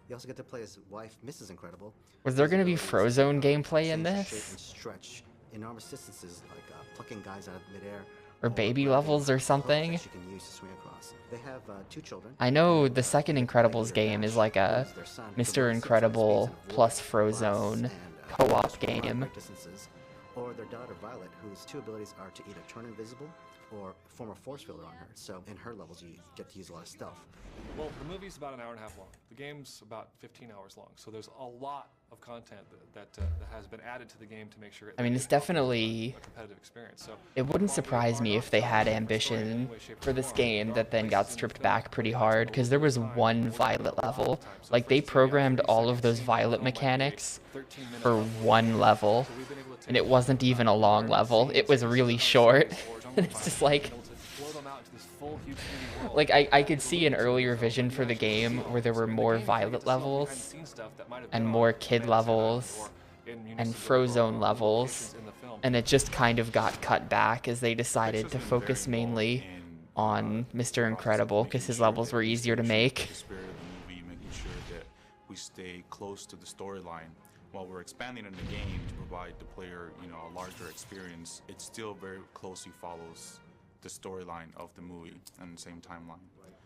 You also get to play as wife, Mrs. Incredible. Was there going to be Frozone gameplay in this? And stretch enormous distances, like plucking guys out of midair. Or baby levels or something? You can use to swing across. They have 2 children. I know the second Incredibles game is like a Mr. Incredible plus Frozone co-op game. Or their daughter Violet, whose 2 abilities are to either turn invisible or form a force field around her. So in her levels, you get to use a lot of stealth. Well, the movie's about an hour and a half long. The game's about 15 hours long. So there's a lot of content that has been added to the game to make sure. I mean, it's definitely a competitive experience. So it wouldn't surprise me if they had ambition for this game that then got stripped back pretty hard, because there was one Violet level. Like, they programmed all of those Violet mechanics for one level, and it wasn't even a long level. It was really short. It's just like I could see an earlier vision for the game where there were more Violet levels and more Kid levels and Frozone levels, and it just kind of got cut back as they decided to focus mainly on Mr. Incredible because his levels were easier to make. Making sure that we stay close to the storyline while we're expanding in the game to provide the player, a larger experience. It still very closely follows the storyline of the movie and the same timeline.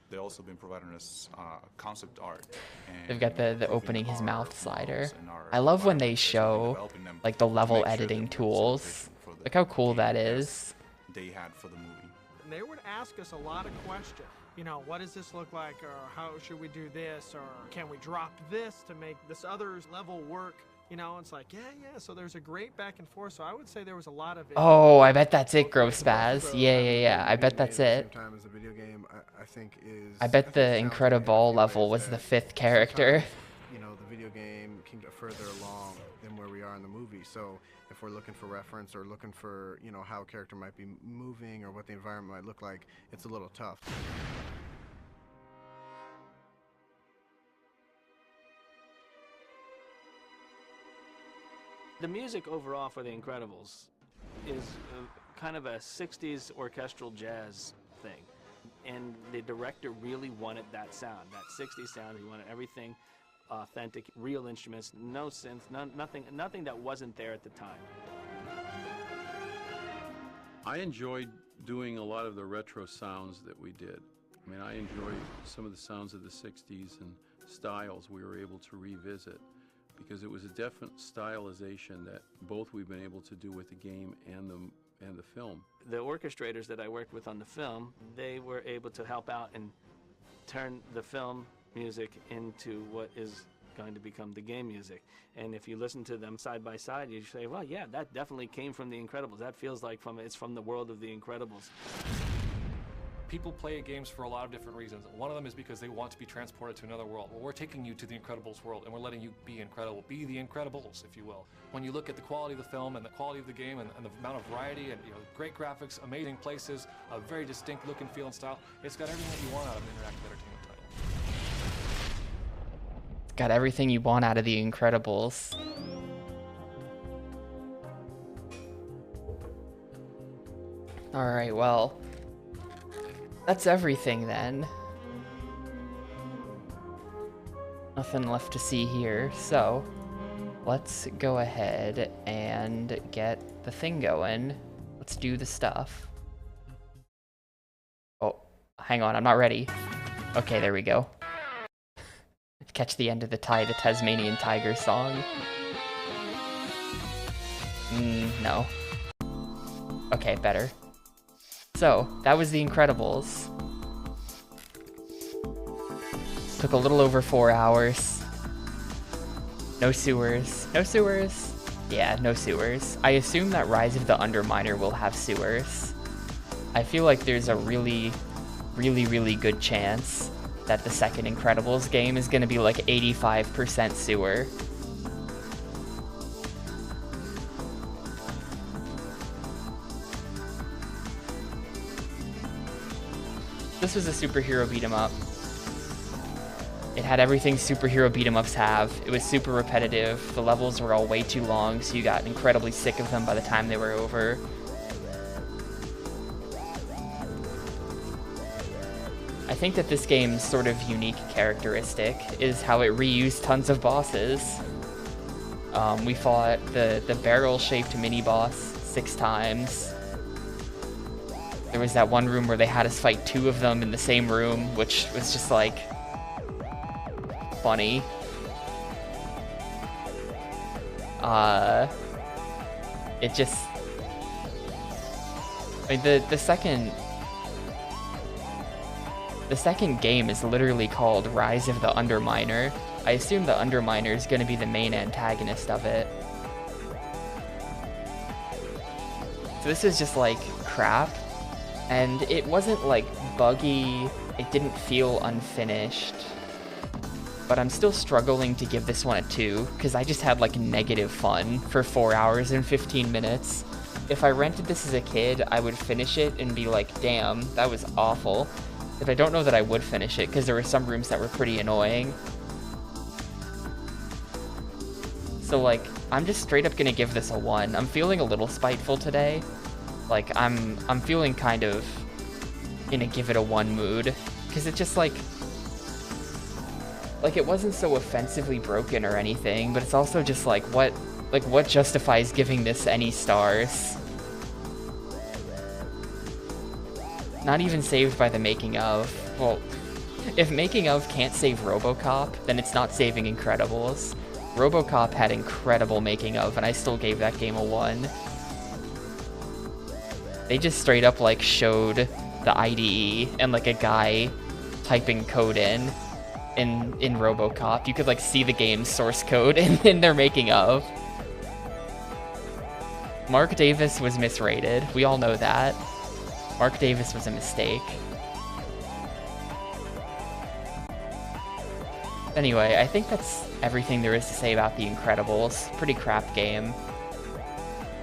They've also been providing us concept art. And they've got the opening his mouth slider. I love when they show like the level editing tools. Look how cool that is. They had for the movie. They would ask us a lot of questions. What does this look like, or how should we do this, or can we drop this to make this other level work? It's like, yeah, so there's a great back and forth, so I would say there was a lot of it. Oh, I bet that's it, Gross Spaz. Yeah, I bet that's it. I bet the Incredible level was the 5th character. The video game came further along than where we are in the movie, so if we're looking for reference or looking for, how a character might be moving or what the environment might look like, it's a little tough. The music overall for The Incredibles is kind of a 60s orchestral jazz thing. And the director really wanted that sound, that 60s sound. He wanted everything authentic, real instruments, no synth, nothing that wasn't there at the time. I enjoyed doing a lot of the retro sounds that we did. I mean, I enjoyed some of the sounds of the 60s and styles we were able to revisit, because it was a definite stylization that both we've been able to do with the game and the film. The orchestrators that I worked with on the film, they were able to help out and turn the film music into what is going to become the game music. And if you listen to them side by side, you say, well, yeah, that definitely came from The Incredibles. That feels like it's from the world of The Incredibles. People play games for a lot of different reasons. One of them is because they want to be transported to another world. Well, we're taking you to the Incredibles world, and we're letting you be incredible. Be the Incredibles, if you will. When you look at the quality of the film and the quality of the game and the amount of variety and great graphics, amazing places, a very distinct look and feel and style, it's got everything that you want out of an interactive entertainment title. It's got everything you want out of the Incredibles. Alright, well, that's everything then. Nothing left to see here, so let's go ahead and get the thing going. Let's do the stuff. Oh, hang on, I'm not ready. Okay, there we go. Catch the end of the Tasmanian Tiger song. No. Okay, better. So, that was The Incredibles. Took a little over 4 hours. No sewers. No sewers? Yeah, no sewers. I assume that Rise of the Underminer will have sewers. I feel like there's a really good chance that the second Incredibles game is gonna be like 85% sewer. This was a superhero beat-em-up. It had everything superhero beat-em-ups have. It was super repetitive. The levels were all way too long, so you got incredibly sick of them by the time they were over. I think that this game's sort of unique characteristic is how it reused tons of bosses. We fought the barrel-shaped mini-boss 6 times. There was that one room where they had us fight 2 of them in the same room, which was just like funny. It just, I mean, the second game is literally called Rise of the Underminer. I assume the Underminer is going to be the main antagonist of it. So this is just like crap. And it wasn't like buggy, it didn't feel unfinished, but I'm still struggling to give this one a 2, because I just had like negative fun for 4 hours and 15 minutes. If I rented this as a kid, I would finish it and be like, damn, that was awful. But I don't know that I would finish it, because there were some rooms that were pretty annoying. So like, I'm just straight up gonna give this a 1. I'm feeling a little spiteful today. Like, I'm feeling kind of in a give it a 1 mood, because it just like it wasn't so offensively broken or anything, but it's also just like what justifies giving this any stars? Not even saved by the making of. Well, if making of can't save RoboCop, then it's not saving Incredibles. RoboCop had incredible making of, and I still gave that game a 1. They just straight up like showed the IDE and like a guy typing code in RoboCop. You could like see the game's source code in their making of. Mark Davis was misrated. We all know that. Mark Davis was a mistake. Anyway, I think that's everything there is to say about The Incredibles. Pretty crap game.